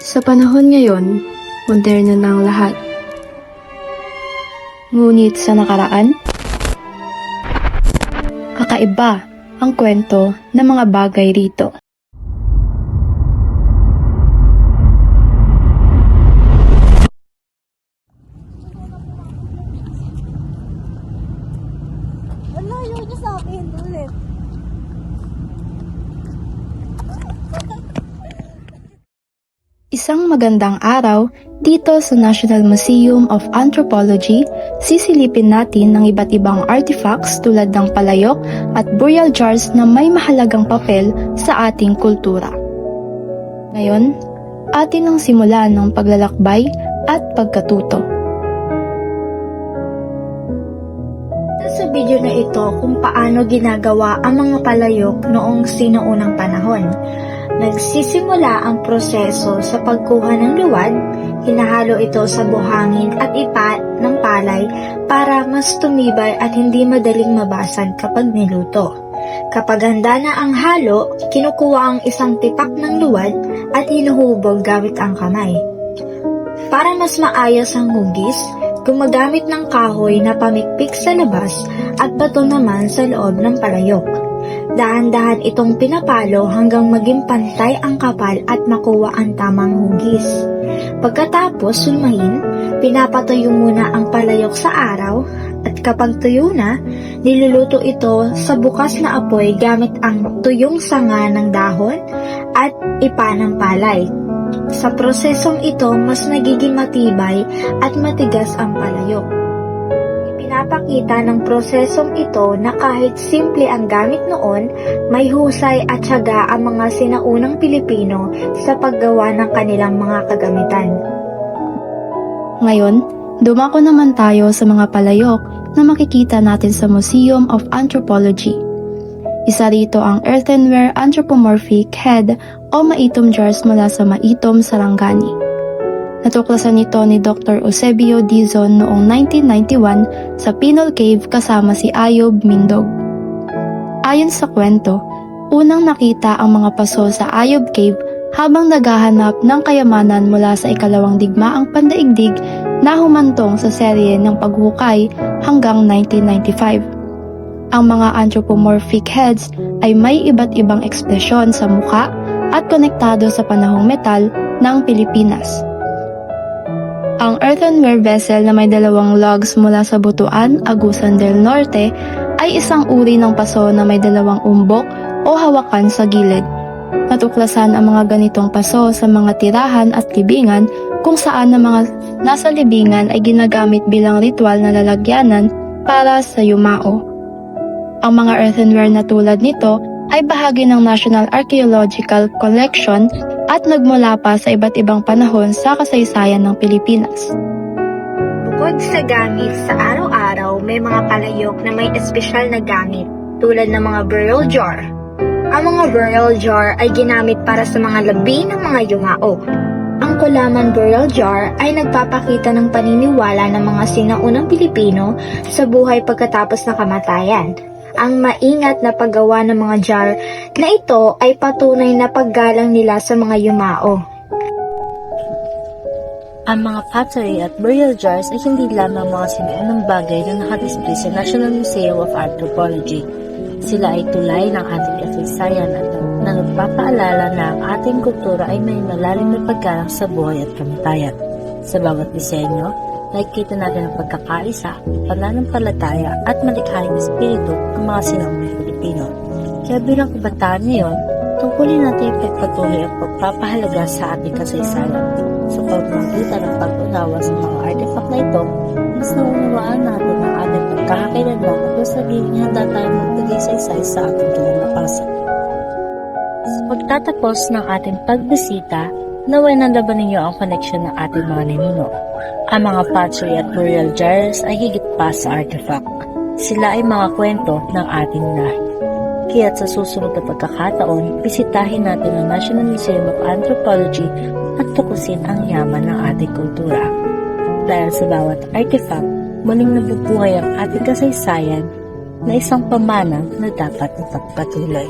Sa panahon ngayon, moderno na ang lahat. Ngunit sa nakaraan, kakaiba ang kwento ng mga bagay rito. Wala, yun niya sa akin ulit. Isang magandang araw dito sa National Museum of Anthropology, sisilipin natin ng iba't ibang artifacts tulad ng palayok at burial jars na may mahalagang papel sa ating kultura. Ngayon, atin ang simulan ng paglalakbay at pagkatuto. Sa video na ito kung paano ginagawa ang mga palayok noong sinuunang panahon. Nagsisimula ang proseso sa pagkuha ng luwad, hinahalo ito sa buhangin at ipa ng palay para mas tumibay at hindi madaling mabasag kapag niluto. Kapag handa na ang halo, kinukuha ang isang tipak ng luwad at hinuhubog gamit ang kamay. Para mas maayos ang hugis, gumagamit ng kahoy na pamikpik sa labas at bato naman sa loob ng palayok. Dahan-dahan itong pinapalo hanggang maging pantay ang kapal at makuha ang tamang hugis. Pagkatapos sulmahin, pinapatuyo muna ang palayok sa araw at kapag tuyo na, niluluto ito sa bukas na apoy gamit ang tuyong sanga ng dahon at ipa ng palay. Sa prosesong ito, mas nagiging matibay at matigas ang palayok. Pinapakita ng prosesong ito na kahit simple ang gamit noon, may husay at tiyaga ang mga sinaunang Pilipino sa paggawa ng kanilang mga kagamitan. Ngayon, dumako naman tayo sa mga palayok na makikita natin sa Museum of Anthropology. Isa rito ang earthenware anthropomorphic head o maitom jars mula sa Maitom, Sarangani. Natuklasan ito ni Dr. Eusebio Dizon noong 1991 sa Pinol Cave kasama si Ayob Mindog. Ayon sa kwento, unang nakita ang mga paso sa Ayob Cave habang naghahanap ng kayamanan mula sa ikalawang digmaang pandaigdig na humantong sa serye ng paghukay hanggang 1995. Ang mga anthropomorphic heads ay may iba't ibang ekspresyon sa mukha at konektado sa panahong metal ng Pilipinas. Ang earthenware vessel na may dalawang lugs mula sa Butuan, Agusan del Norte ay isang uri ng paso na may dalawang umbok o hawakan sa gilid. Natuklasan ang mga ganitong paso sa mga tirahan at libingan kung saan ang mga nasa libingan ay ginagamit bilang ritual na lalagyanan para sa yumao. Ang mga earthenware na tulad nito ay bahagi ng National Archaeological Collection at nagmula pa sa iba't ibang panahon sa kasaysayan ng Pilipinas. Bukod sa gamit sa araw-araw, may mga palayok na may espesyal na gamit tulad ng mga burial jar. Ang mga burial jar ay ginamit para sa mga labi ng mga yumao. Ang Kulaman burial jar ay nagpapakita ng paniniwala ng mga sinaunang Pilipino sa buhay pagkatapos ng kamatayan. Ang maingat na paggawa ng mga jar na ito ay patunay na paggalang nila sa mga yumao. Ang mga pottery at burial jars ay hindi lamang mga sinuunang bagay na nakadisplay sa National Museum of Anthropology. Sila ay tulay ng ating kasaysayan at na nagpapaalala na ang ating kultura ay may malalim na paggalang sa buhay at kamatayan. Sa bawat disenyo, nakikita natin ang pagkakaisa, pananampalataya at malikhaing espiritu ng mga sinaunang Pilipino. Kaya bilang kabataan ngayon, tungkulin natin ang pagpatuloy ang pagpapahalaga sa ating kasaysayan. Sa pagmamagitan ng pag-unawa sa mga artifact na ito, mas naunawaan natin ang ating pagkakakilanlan at mas nagiging handa tayong magbigay saysay sa ating kinalapasan. Sa pagtatapos ng ating pagbisita, naway nanlaban ninyo ang koneksyon ng ating mga ninuno. Ang mga pottery at burial jars ay higit pa sa artifact. Sila ay mga kwento ng ating lahi. Kaya't sa susunod na pagkakataon, bisitahin natin ang National Museum of Anthropology at tukusin ang yaman ng ating kultura. Dahil sa bawat artifact, muling nabubuhay ang ating kasaysayan na isang pamana na dapat ipagpatuloy.